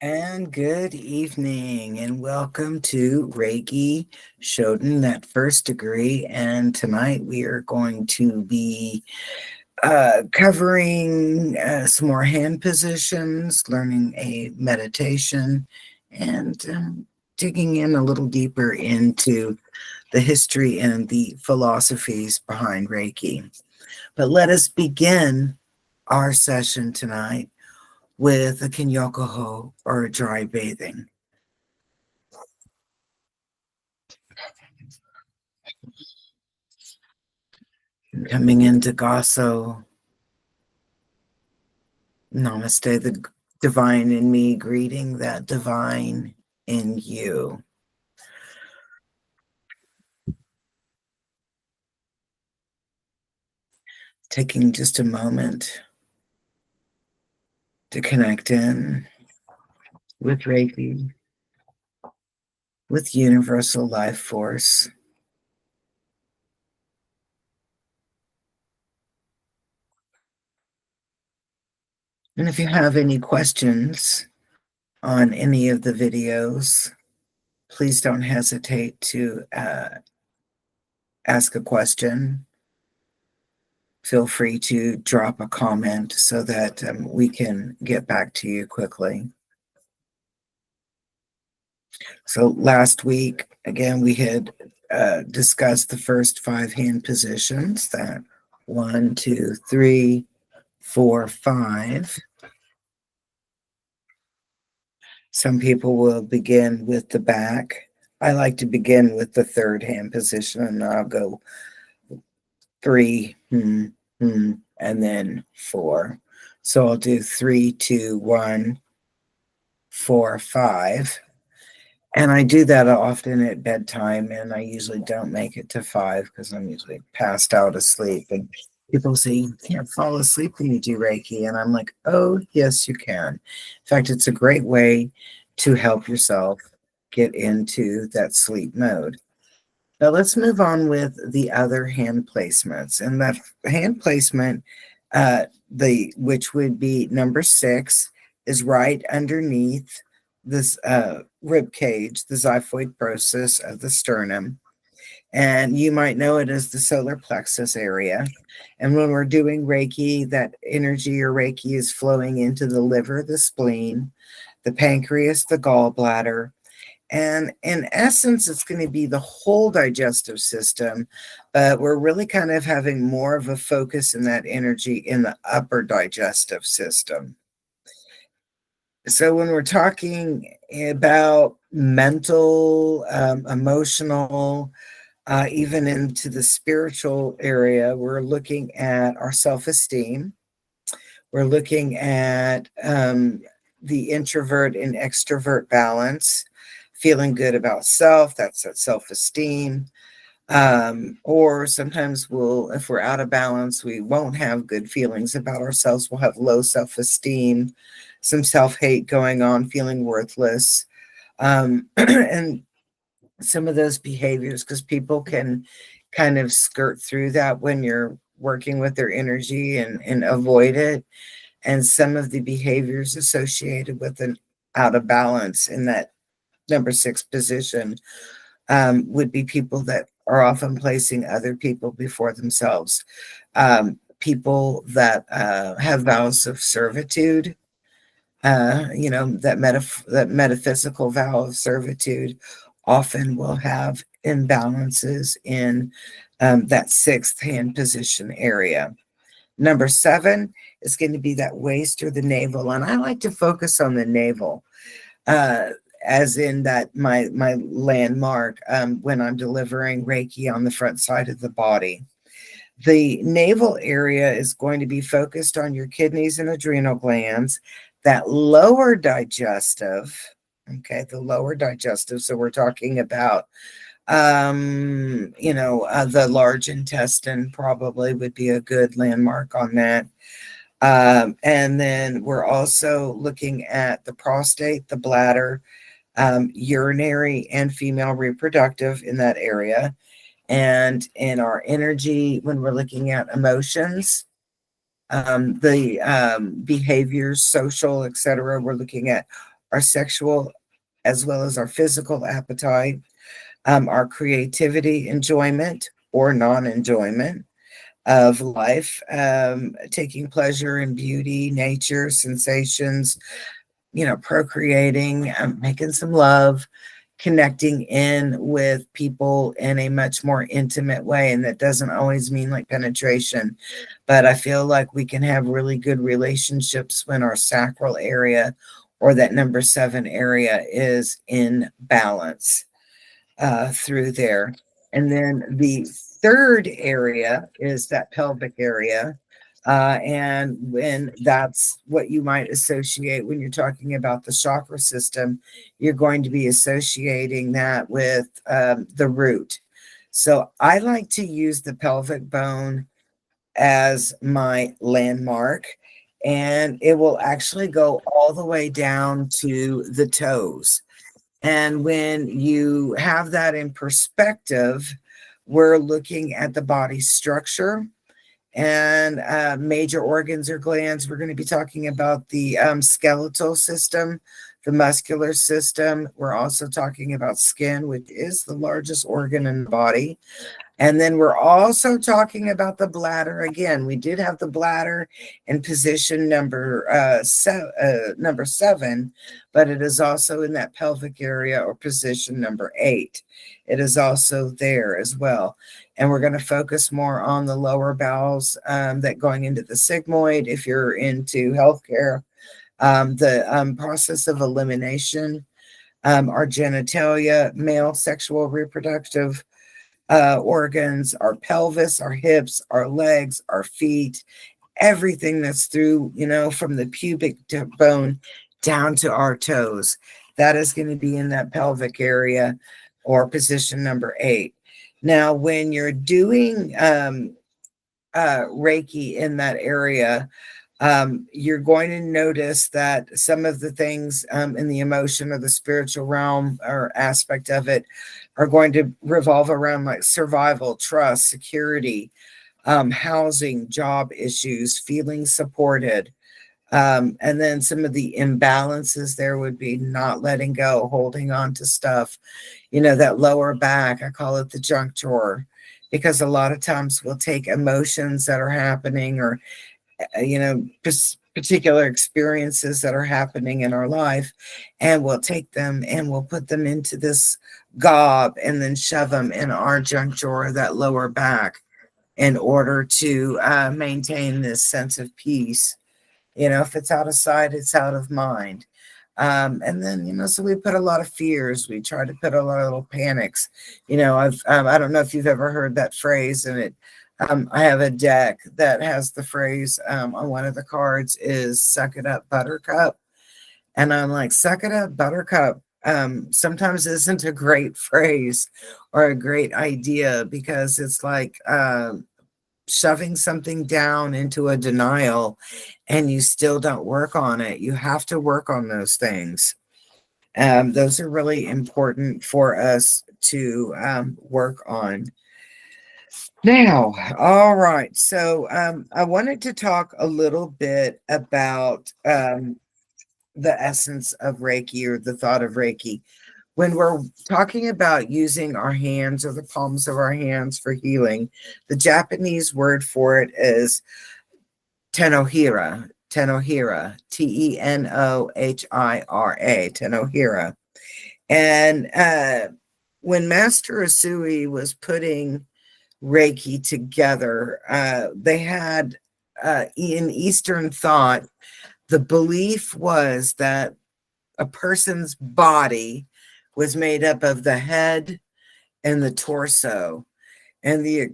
And good evening, and welcome to Reiki Shoden, that first degree. And tonight we are going to be covering some more hand positions, learning a meditation, and digging in a little deeper into the history and the philosophies behind Reiki. But let us begin our session tonight with a kinyokoho, or a dry bathing. Coming into Gasso, Namaste, the divine in me, greeting that divine in you. Taking just a moment to connect in with Reiki, with universal life force. And if you have any questions on any of the videos, please don't hesitate to ask a question. Feel free to drop a comment so that we can get back to you quickly. So last week, again, we had discussed the first 5 hand positions, that 1, 2, 3, 4, 5. Some people will begin with the back. I like to begin with the third hand position, and I'll go 3, and then 4. So I'll do 3, 2, 1, 4, 5. And I do that often at bedtime, and I usually don't make it to 5 because I'm usually passed out asleep. And people say, you can't fall asleep when you do Reiki. And I'm like, oh, yes, you can. In fact, it's a great way to help yourself get into that sleep mode. Now let's move on with the other hand placements. And that hand placement, which would be number 6, is right underneath this rib cage, the xiphoid process of the sternum. And you might know it as the solar plexus area. And when we're doing Reiki, that energy or Reiki is flowing into the liver, the spleen, the pancreas, the gallbladder. And in essence, it's going to be the whole digestive system, but we're really kind of having more of a focus in that energy in the upper digestive system. So when we're talking about mental, emotional, even into the spiritual area, we're looking at our self-esteem. We're looking at the introvert and extrovert balance, feeling good about self. That's that self-esteem. Or sometimes if we're out of balance, we won't have good feelings about ourselves. We'll have low self-esteem, some self-hate going on, feeling worthless. And some of those behaviors, because people can kind of skirt through that when you're working with their energy and avoid it. And some of the behaviors associated with an out of balance in that number 6 position would be people that are often placing other people before themselves. People that have vows of servitude, that metaphysical vow of servitude often will have imbalances in that 6th hand position area. Number 7 is going to be that waist or the navel. And I like to focus on the navel, as in that my landmark when I'm delivering Reiki on the front side of the body. The navel area is going to be focused on your kidneys and adrenal glands, that lower digestive, okay, the lower digestive. So we're talking about, the large intestine probably would be a good landmark on that. And then we're also looking at the prostate, the bladder, urinary and female reproductive in that area. And in our energy, when we're looking at emotions, the behaviors, social, etc., we're looking at our sexual as well as our physical appetite, our creativity, enjoyment or non-enjoyment of life, taking pleasure in beauty, nature, sensations, procreating, making some love, connecting in with people in a much more intimate way. And that doesn't always mean like penetration, but I feel like we can have really good relationships when our sacral area or that number 7 area is in balance through there. And then the third area is that pelvic area. And when that's what you might associate when you're talking about the chakra system, you're going to be associating that with the root. So I like to use the pelvic bone as my landmark, and it will actually go all the way down to the toes. And when you have that in perspective, we're looking at the body structure and major organs or glands. We're going to be talking about the skeletal system, the muscular system. We're also talking about skin, which is the largest organ in the body. And then we're also talking about the bladder. Again, we did have the bladder in position number 7, but it is also in that pelvic area or position number 8. It is also there as well. And we're going to focus more on the lower bowels that going into the sigmoid. If you're into healthcare, the process of elimination, our genitalia, male sexual reproductive organs, our pelvis, our hips, our legs, our feet, everything that's through, from the pubic bone down to our toes. That is going to be in that pelvic area or position number 8. Now, when you're doing Reiki in that area, you're going to notice that some of the things in the emotion or the spiritual realm or aspect of it are going to revolve around like survival, trust, security, housing, job issues, feeling supported. And then some of the imbalances there would be not letting go, holding on to stuff, that lower back. I call it the junk drawer, because a lot of times we'll take emotions that are happening or particular experiences that are happening in our life, and we'll take them and we'll put them into this gob and then shove them in our junk drawer, that lower back, in order to maintain this sense of peace. If it's out of sight, it's out of mind. And then, so we put a lot of fears. We try to put a lot of little panics. I don't know if you've ever heard that phrase, and it, I have a deck that has the phrase on one of the cards is "suck it up, buttercup." And I'm like, suck it up, buttercup. Sometimes isn't a great phrase or a great idea, because it's like shoving something down into a denial and you still don't work on it. You have to work on those things. Those are really important for us to work on. Now, all right. So I wanted to talk a little bit about the essence of Reiki, or the thought of Reiki. When we're talking about using our hands or the palms of our hands for healing, the Japanese word for it is tenohira, tenohira, Tenohira, tenohira. And when Master Usui was putting Reiki together, they had in Eastern thought, the belief was that a person's body was made up of the head and the torso, and the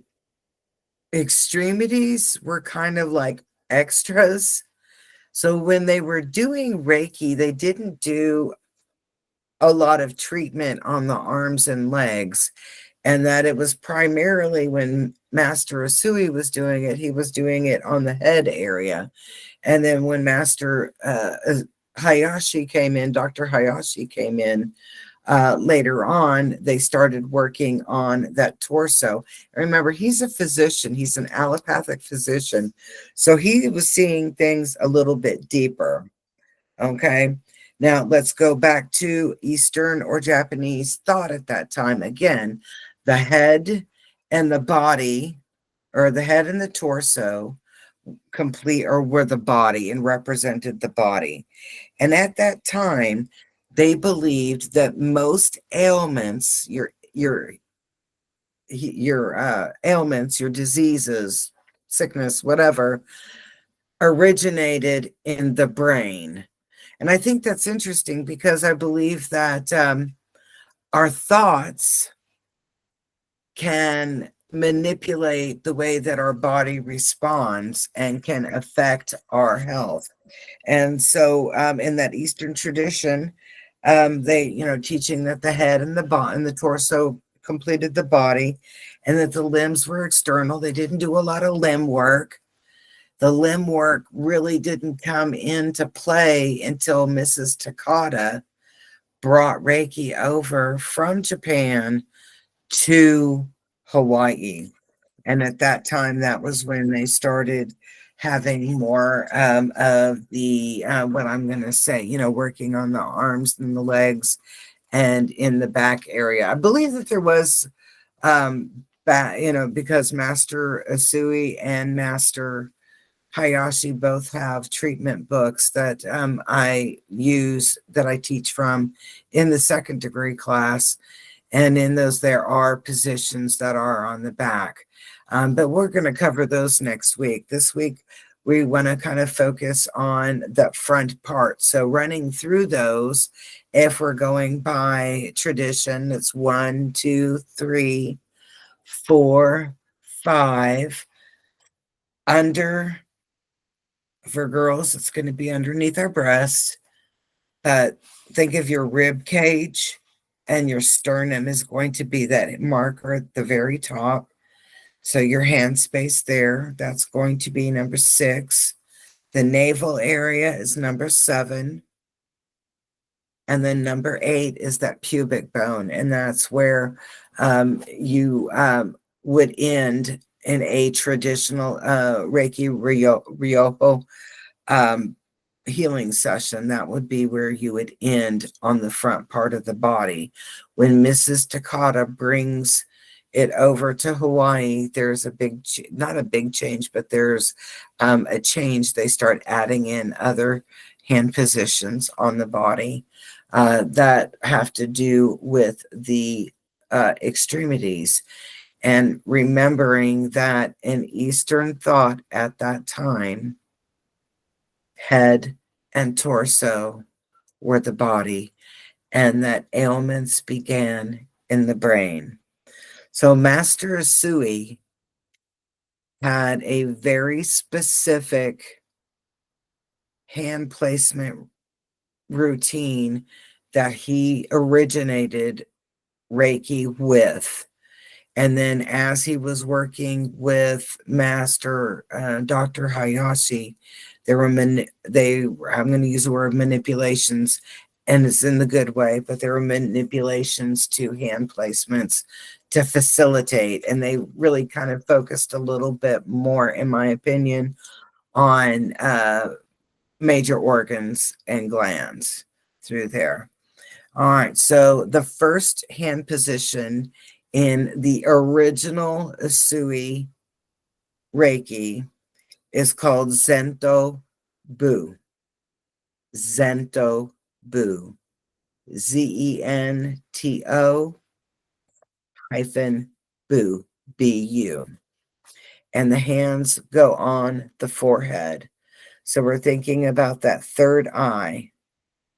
extremities were kind of like extras. So when they were doing Reiki, they didn't do a lot of treatment on the arms and legs, and that it was primarily when Master Usui was doing it, he was doing it on the head area. And then when Master Hayashi came in, Dr. Hayashi came in later on, they started working on that torso. Remember, he's a physician. He's an allopathic physician. So he was seeing things a little bit deeper. Okay. Now, let's go back to Eastern or Japanese thought at that time. Again, the head and the body, or the head and the torso, complete or were the body and represented the body. And at that time, they believed that most ailments, your ailments, your diseases, sickness, whatever, originated in the brain. And I think that's interesting because I believe that our thoughts can manipulate the way that our body responds and can affect our health. And so, in that Eastern tradition, they, teaching that the head and the torso completed the body, and that the limbs were external. They didn't do a lot of limb work. The limb work really didn't come into play until Mrs. Takata brought Reiki over from Japan to Hawaii. And at that time, that was when they started having more of the, what I'm going to say, working on the arms and the legs and in the back area. I believe that there was, because Master Usui and Master Hayashi both have treatment books that I use, that I teach from in the second degree class. And in those, there are positions that are on the back. But we're going to cover those next week. This week, we want to kind of focus on the front part. So running through those, if we're going by tradition, it's 1, 2, 3, 4, 5. Under, for girls, it's going to be underneath our breast. Think of your rib cage, and your sternum is going to be that marker at the very top. So your hand space there, that's going to be number 6. The navel area is number 7. And then number 8 is that pubic bone. And that's where you would end in a traditional Reiki Ryoho healing session. That would be where you would end on the front part of the body. When Mrs. Takata brings it over to Hawaii, there's not a big change, but there's a change. They start adding in other hand positions on the body that have to do with the extremities. And remembering that in Eastern thought at that time, head and torso were the body, and that ailments began in the brain. So Master Usui had a very specific hand placement routine that he originated Reiki with. And then as he was working with Master Dr. Hayashi, I'm going to use the word manipulations, and it's in the good way, but there were manipulations to hand placements to facilitate. And they really kind of focused a little bit more, in my opinion, on major organs and glands through there. All right, so the first hand position in the original Usui Reiki is called Zento Bu. Zento Bu. Zento hyphen Bu. Bu. And the hands go on the forehead. So we're thinking about that third eye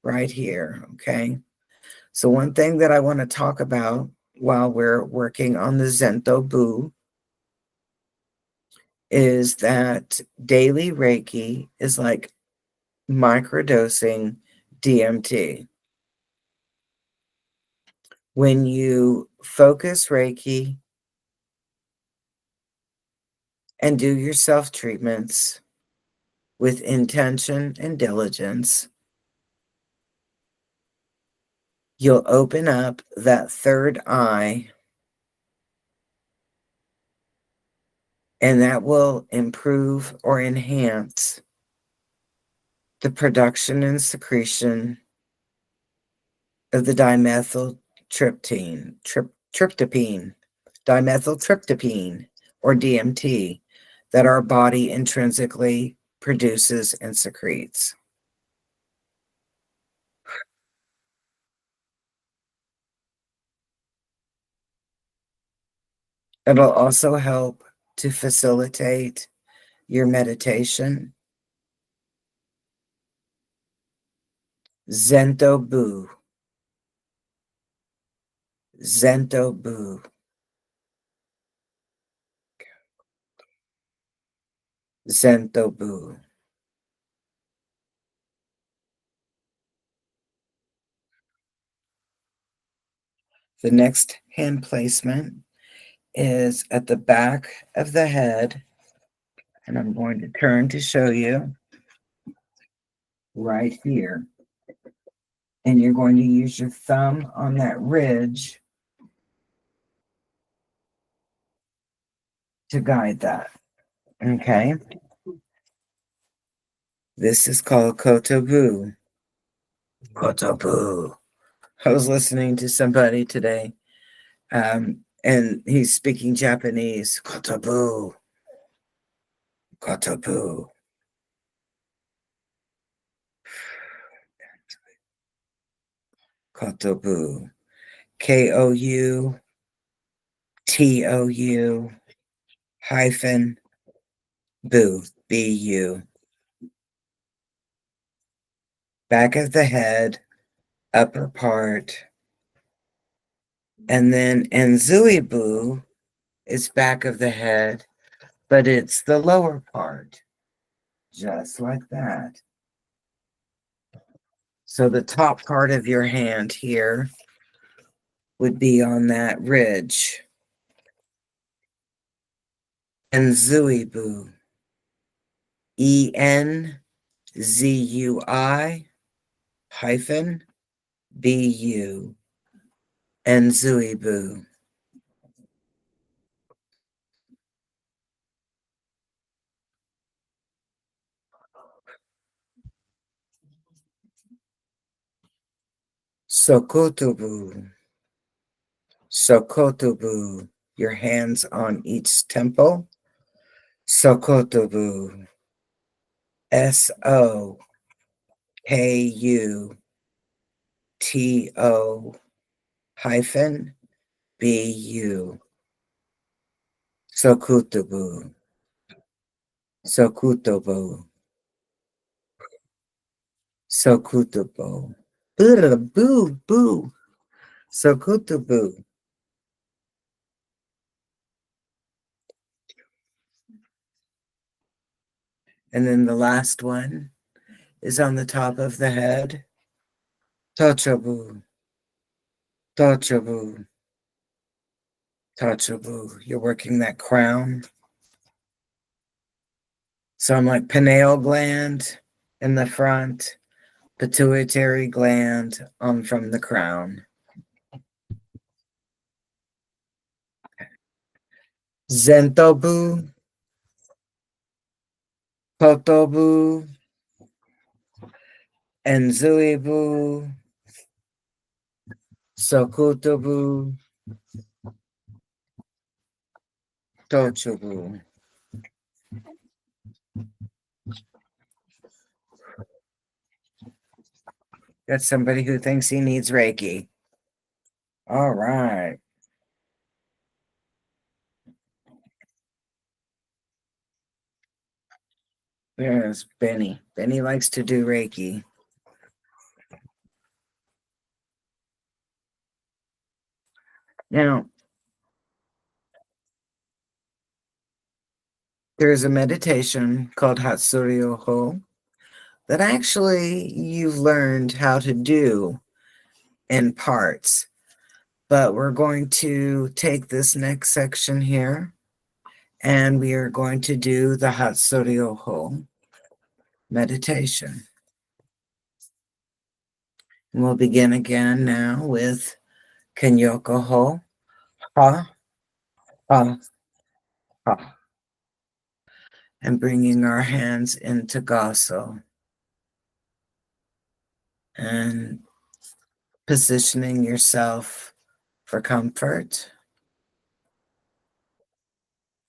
right here, okay? So one thing that I want to talk about while we're working on the Zento Bu is that daily Reiki is like microdosing DMT. When you focus Reiki and do your self treatments with intention and diligence, you'll open up that third eye, and that will improve or enhance the production and secretion of the dimethyltryptopine, or DMT, that our body intrinsically produces and secretes. It'll also help to facilitate your meditation. Zentobu. Zentobu. Zentobu. The next hand placement is at the back of the head, and I'm going to turn to show you right here. And you're going to use your thumb on that ridge to guide that. Okay? This is called Kotobu. Kotobu. I was listening to somebody today, and he's speaking Japanese. Kotobu. Kotobu. Kotobu. KOUTOU hyphen boo. BU. Back of the head, upper part. And then Enzuibu is back of the head, but it's the lower part. Just like that. So the top part of your hand here would be on that ridge. Enzuibu. ENZUI hyphen BU. Enzuibu. Sokotobu. Sokotobu. Your hands on each temple. Sokotobu. SOKUTO hyphen BU. Sokutobu. Sokutobu. Sokutobu. Boo, boo. Sokutobu. And then the last one is on the top of the head. Tochobu. Tochobu. Tochobu. You're working that crown. So I'm like pineal gland in the front, pituitary gland on from the crown. Zentobu, Kotobu, Enzuibu, Sokutobu, Tochobu. That's somebody who thinks he needs Reiki. All right. There's Benny. Benny likes to do Reiki. Now, there's a meditation called Hatsurei that actually you've learned how to do in parts. But we're going to take this next section here, and we are going to do the Hatsurei meditation. And we'll begin again now with Kenyoko Ho. Ha, ha, ha. And bringing our hands into Gaso. And positioning yourself for comfort.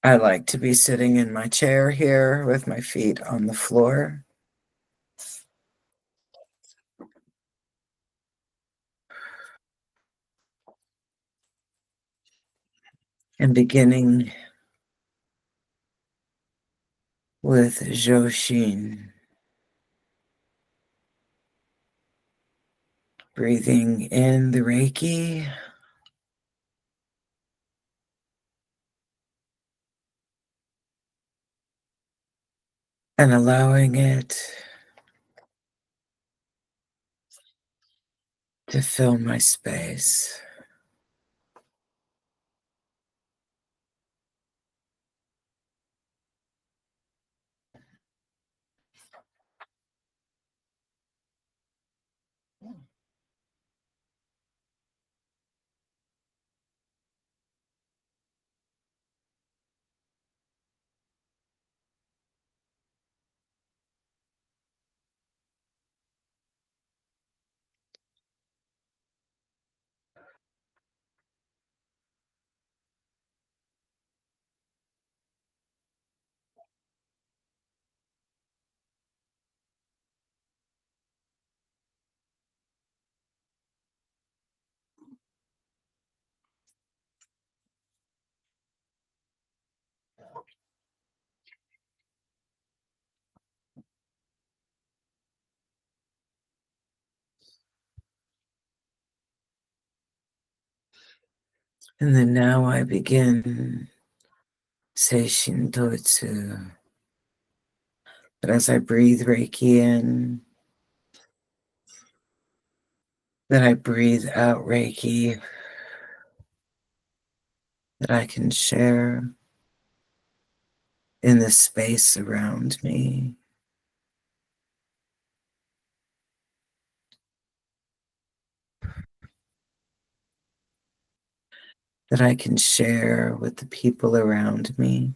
I like to be sitting in my chair here with my feet on the floor. And beginning with Joshin, breathing in the Reiki and allowing it to fill my space. And then now I begin Seishin Totsu. But as I breathe Reiki in, that I breathe out Reiki, that I can share in the space around me. That I can share with the people around me.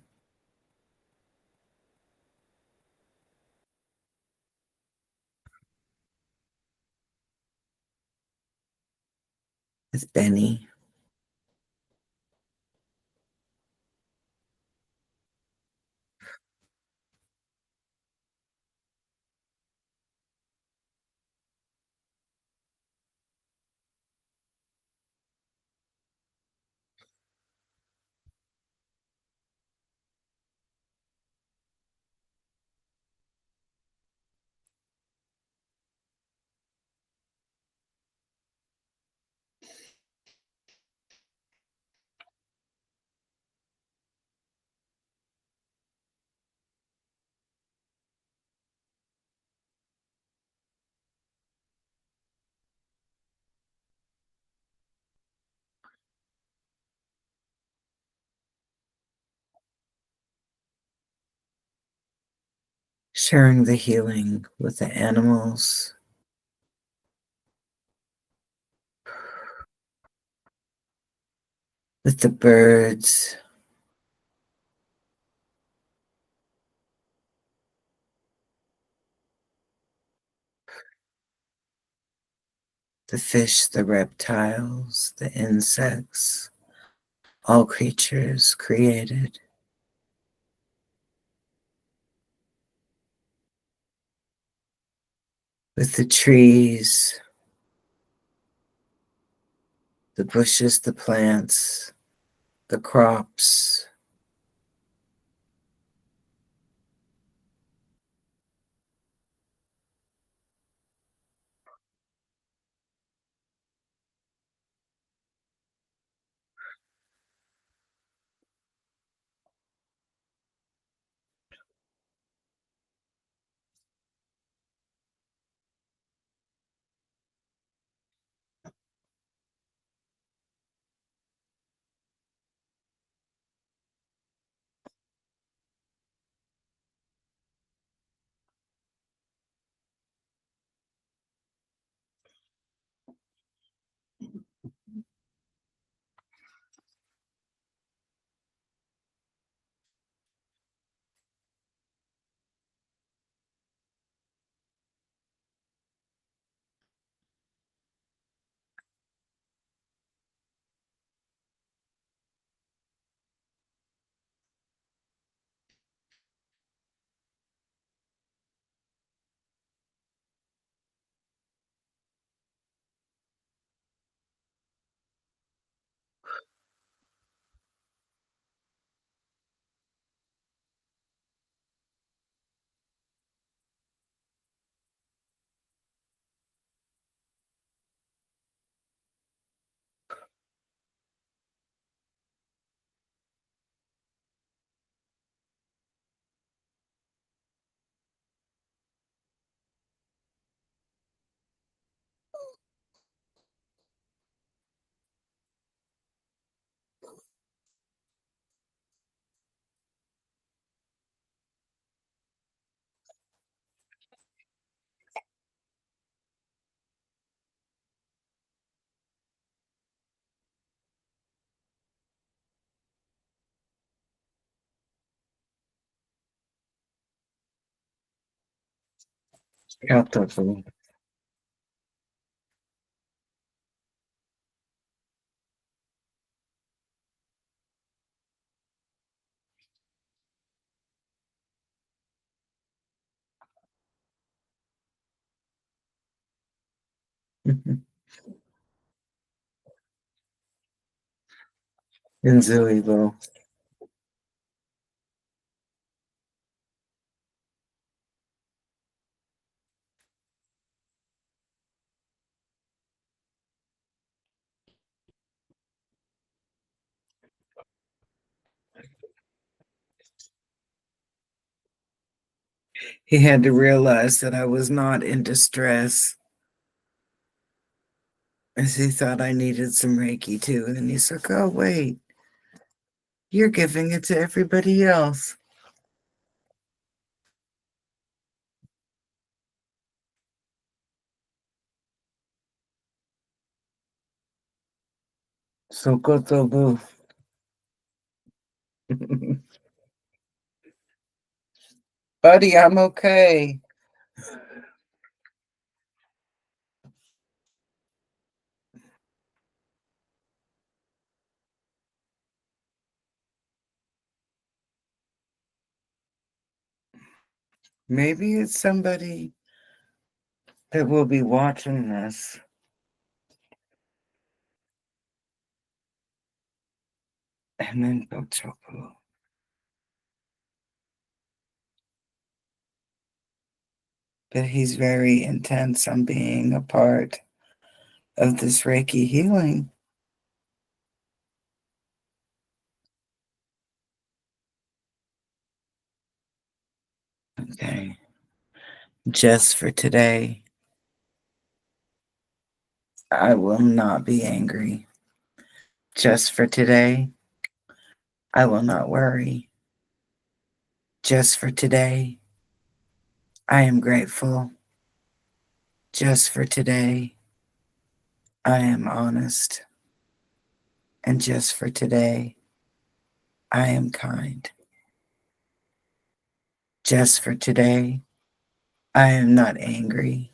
With Benny. Sharing the healing with the animals. With the birds. The fish, the reptiles, the insects, all creatures created. With the trees, the bushes, the plants, the crops. Hatsurei. Usui Five. He had to realize that I was not in distress, as he thought I needed some Reiki too. And then he's like, oh, wait, you're giving it to everybody else. So kotobu. Buddy, I'm okay. Maybe it's somebody that will be watching this. And then Kotobu. But he's very intense on being a part of this Reiki healing. Okay. Just for today, I will not be angry. Just for today, I will not worry. Just for today, I am grateful. Just for today, I am honest. And just for today, I am kind. Just for today, I am not angry.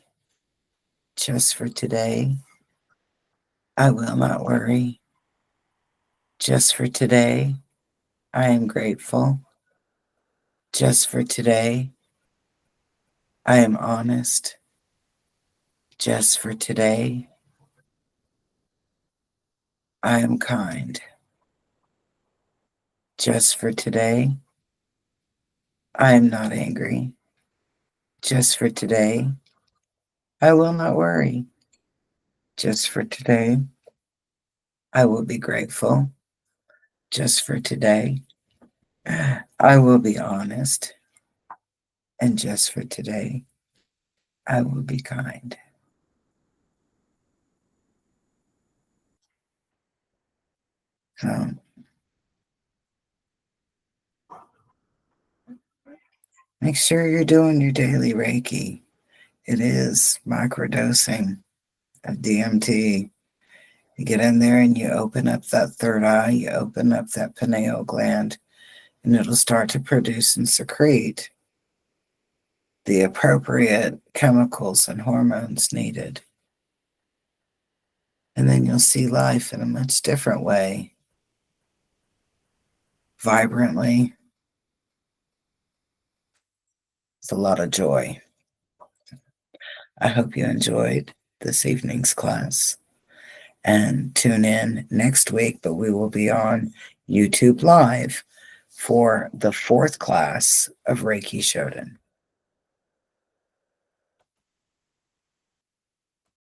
Just for today, I will not worry. Just for today, I am grateful. Just for today, I am honest. Just for today, I am kind. Just for today, I am not angry. Just for today, I will not worry. Just for today, I will be grateful. Just for today, I will be honest. And just for today, I will be kind. So make sure you're doing your daily Reiki. It is microdosing of DMT. You get in there and you open up that third eye, you open up that pineal gland, and it'll start to produce and secrete the appropriate chemicals and hormones needed. And then you'll see life in a much different way, vibrantly, with a lot of joy. I hope you enjoyed this evening's class. And tune in next week, but we will be on YouTube Live for the fourth class of Reiki Shoden.